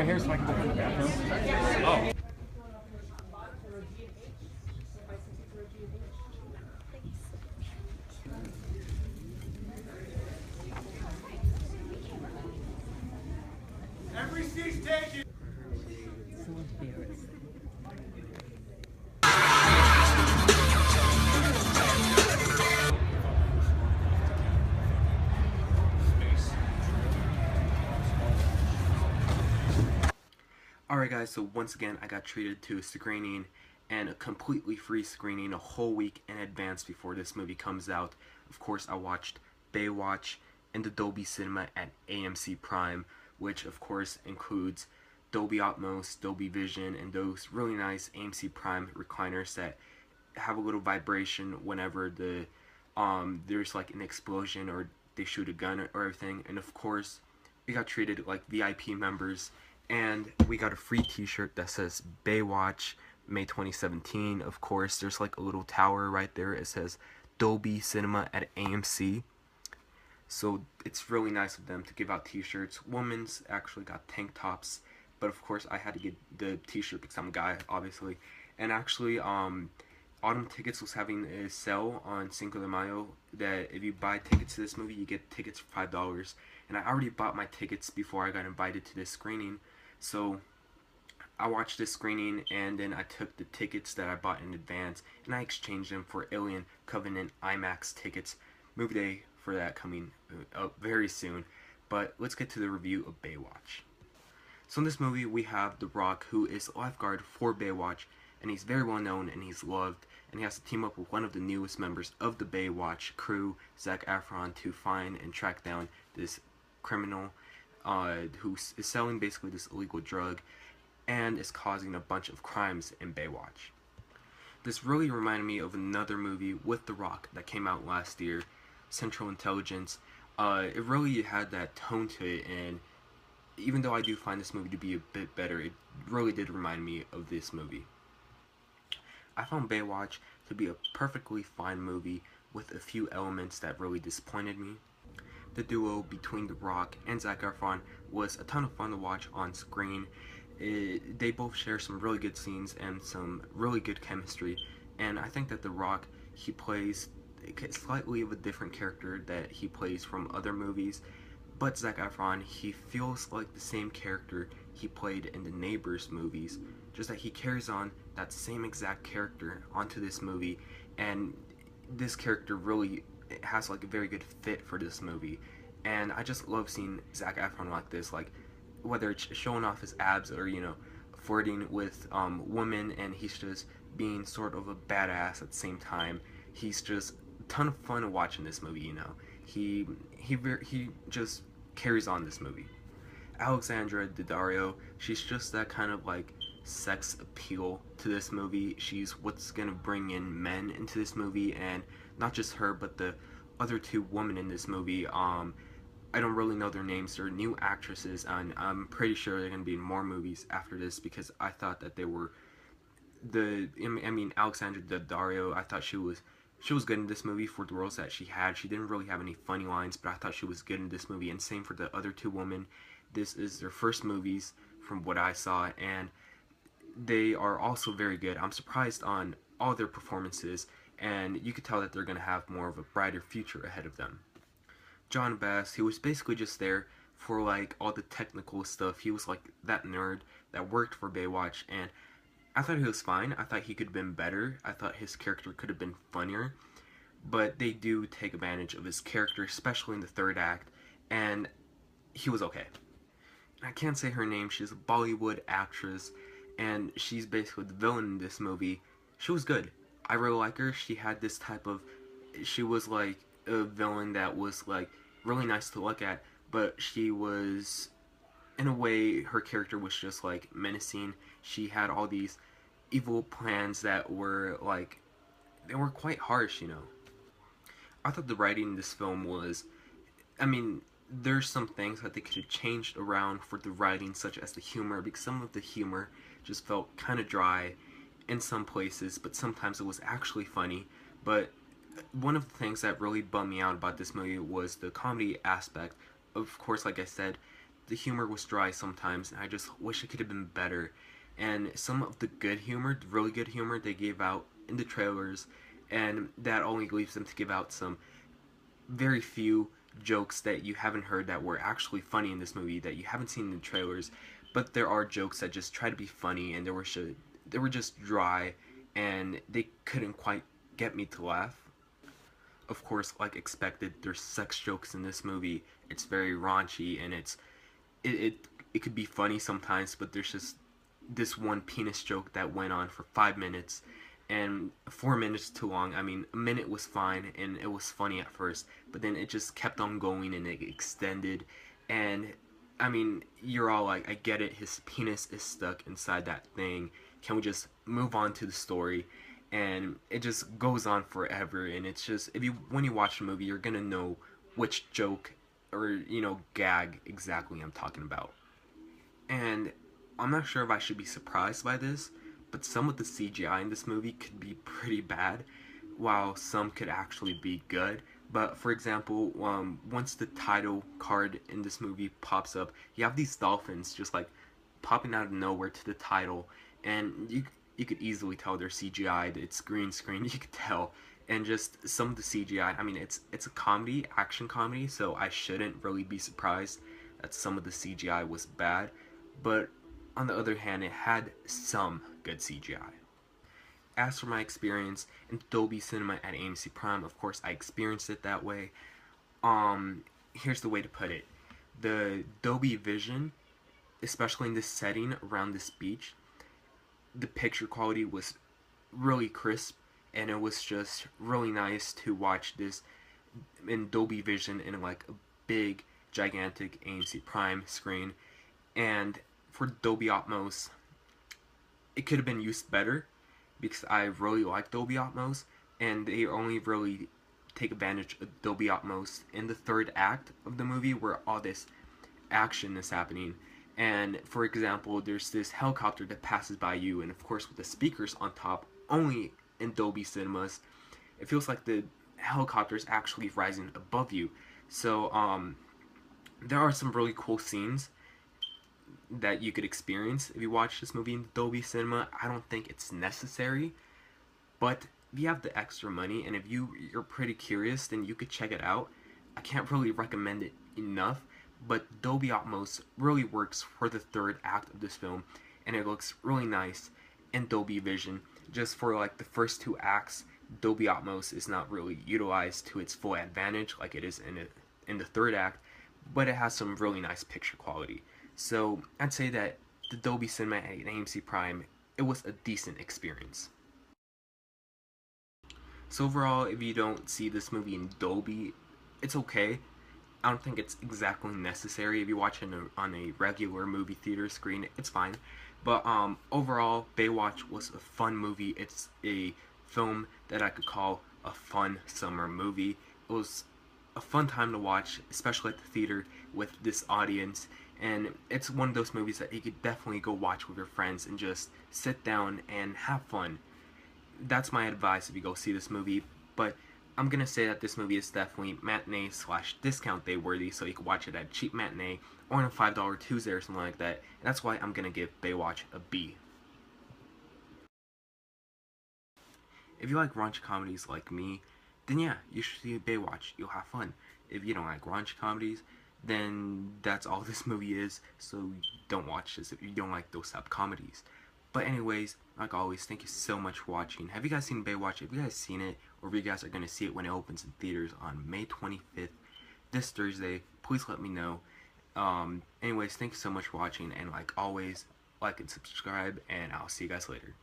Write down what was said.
here so I can go to the bathroom. Oh. Every seat's taken. So embarrassing. Alright guys, so once again I got treated to a screening, and a completely free screening a whole week in advance before this movie comes out. Of course I watched Baywatch in the Dolby Cinema at AMC Prime, which of course includes Dolby Atmos, Dolby Vision, and those really nice AMC Prime recliners that have a little vibration whenever there's like an explosion or they shoot a gun or everything. And of course we got treated like VIP members, and we got a free t-shirt that says Baywatch May 2017. Of course there's like a little tower right there, it says Dolby Cinema at AMC. So it's really nice of them to give out t-shirts. Women's actually got tank tops, but of course I had to get the t-shirt because I'm a guy, obviously. And actually Autumn Tickets was having a sale on Cinco de Mayo that if you buy tickets to this movie you get tickets for $5, and I already bought my tickets before I got invited to this screening. So I watched this screening and then I took the tickets that I bought in advance and I exchanged them for Alien Covenant IMAX tickets. Movie day for that coming up very soon. But let's get to the review of Baywatch. So in this movie we have The Rock, who is a lifeguard for Baywatch, and he's very well known and he's loved, and he has to team up with one of the newest members of the Baywatch crew, Zac Efron, to find and track down this criminal who is selling basically this illegal drug and is causing a bunch of crimes in Baywatch. This really reminded me of another movie with The Rock that came out last year, Central Intelligence. It really had that tone to it, and even though I do find this movie to be a bit better, it really did remind me of this movie. I found Baywatch to be a perfectly fine movie with a few elements that really disappointed me. The duo between The Rock and Zac Efron was a ton of fun to watch on screen. They both share some really good scenes and some really good chemistry, and I think that The Rock, he plays slightly of a different character that he plays from other movies, but Zac Efron, he feels like the same character he played in the Neighbors movies, just that he carries on that same exact character onto this movie, and this character really has like a very good fit for this movie. And I just love seeing Zac Efron like this, like whether it's showing off his abs or, you know, flirting with women, and he's just being sort of a badass at the same time. He's just a ton of fun to watch in this movie, you know. He just carries on this movie. Alexandra Daddario, she's just that kind of like sex appeal to this movie. She's what's gonna bring in men into this movie, and not just her but the other two women in this movie. I don't really know their names. They're new actresses, and I'm pretty sure they're gonna be in more movies after this, because I thought that they were Alexandra Daddario, I thought she was good in this movie for the roles that she had. She didn't really have any funny lines, but I thought she was good in this movie, and same for the other two women. This is their first movies from what I saw, and they are also very good. I'm surprised on all their performances, and you could tell that they're going to have more of a brighter future ahead of them. John Bass, he was basically just there for like all the technical stuff. He was like that nerd that worked for Baywatch, and I thought he was fine. I thought he could have been better. I thought his character could have been funnier, but they do take advantage of his character, especially in the third act, and he was okay. I can't say her name. She's a Bollywood actress, and she's basically the villain in this movie. She was good. I really like her. She had this type of, she was like a villain that was like really nice to look at, but she was, in a way, her character was just like menacing. She had all these evil plans that were like, they were quite harsh, you know. I thought the writing in this film was, there's some things that they could have changed around for the writing, such as the humor, because some of the humor just felt kind of dry in some places, but sometimes it was actually funny. But one of the things that really bummed me out about this movie was the comedy aspect. Of course, like I said, the humor was dry sometimes, and I just wish it could have been better. And some of the good humor, the really good humor they gave out in the trailers, and that only leaves them to give out some very few jokes that you haven't heard that were actually funny in this movie that you haven't seen in the trailers. But there are jokes that just try to be funny, and they were just dry, and they couldn't quite get me to laugh. Of course, like expected, there's sex jokes in this movie. It's very raunchy, and it it, it could be funny sometimes, but there's just this one penis joke that went on for 5 minutes, and 4 minutes too long. I mean, a minute was fine, and it was funny at first, but then it just kept on going, and it extended, and I mean, you're all like, I get it, his penis is stuck inside that thing. Can we just move on to the story? And it just goes on forever, and it's just, if you, when you watch the movie, you're gonna know which joke or, gag exactly I'm talking about. And I'm not sure if I should be surprised by this, but some of the CGI in this movie could be pretty bad, while some could actually be good. But for example, once the title card in this movie pops up, you have these dolphins just like popping out of nowhere to the title, and you could easily tell they're CGI'd. It's green screen, you could tell. And just some of the CGI, I mean, it's a comedy, action comedy, so I shouldn't really be surprised that some of the CGI was bad. But on the other hand, it had some good CGI. As for my experience in Dolby Cinema at AMC Prime, of course I experienced it that way. Here's the way to put it. The Dolby Vision, especially in this setting around this beach, the picture quality was really crisp, and it was just really nice to watch this in Dolby Vision in like a big, gigantic AMC Prime screen. And for Dolby Atmos, it could have been used better, because I really like Dolby Atmos, and they only really take advantage of Dolby Atmos in the third act of the movie, where all this action is happening. And for example, there's this helicopter that passes by you, and of course with the speakers on top, only in Dolby Cinemas, it feels like the helicopter is actually rising above you. So there are some really cool scenes that you could experience if you watch this movie in Dolby Cinema. I don't think it's necessary, but if you have the extra money, and if you're pretty curious, then you could check it out. I can't really recommend it enough, but Dolby Atmos really works for the third act of this film, and it looks really nice in Dolby Vision. Just for like the first two acts, Dolby Atmos is not really utilized to its full advantage like it is in the third act, but it has some really nice picture quality. So I'd say that the Dolby Cinema at AMC Prime, it was a decent experience. So overall, if you don't see this movie in Dolby, it's okay. I don't think it's exactly necessary. If you watch it on a regular movie theater screen, it's fine. But overall, Baywatch was a fun movie. It's a film that I could call a fun summer movie. It was a fun time to watch, especially at the theater with this audience. And it's one of those movies that you could definitely go watch with your friends and just sit down and have fun. That's my advice if you go see this movie. But I'm gonna say that this movie is definitely matinee / discount day worthy, so you can watch it at cheap matinee or on a $5 Tuesday or something like that. And that's why I'm gonna give Baywatch a B. If you like raunchy comedies like me, then yeah, you should see Baywatch. You'll have fun. If you don't like raunchy comedies, then that's all this movie is, so don't watch this if you don't like those type of comedies. But anyways, like always, thank you so much for watching. Have you guys seen Baywatch? Have you guys seen it, or if you guys are going to see it when it opens in theaters on May 25th, this Thursday, please let me know. Anyways, thank you so much for watching, and like always, like and subscribe, and I'll see you guys later.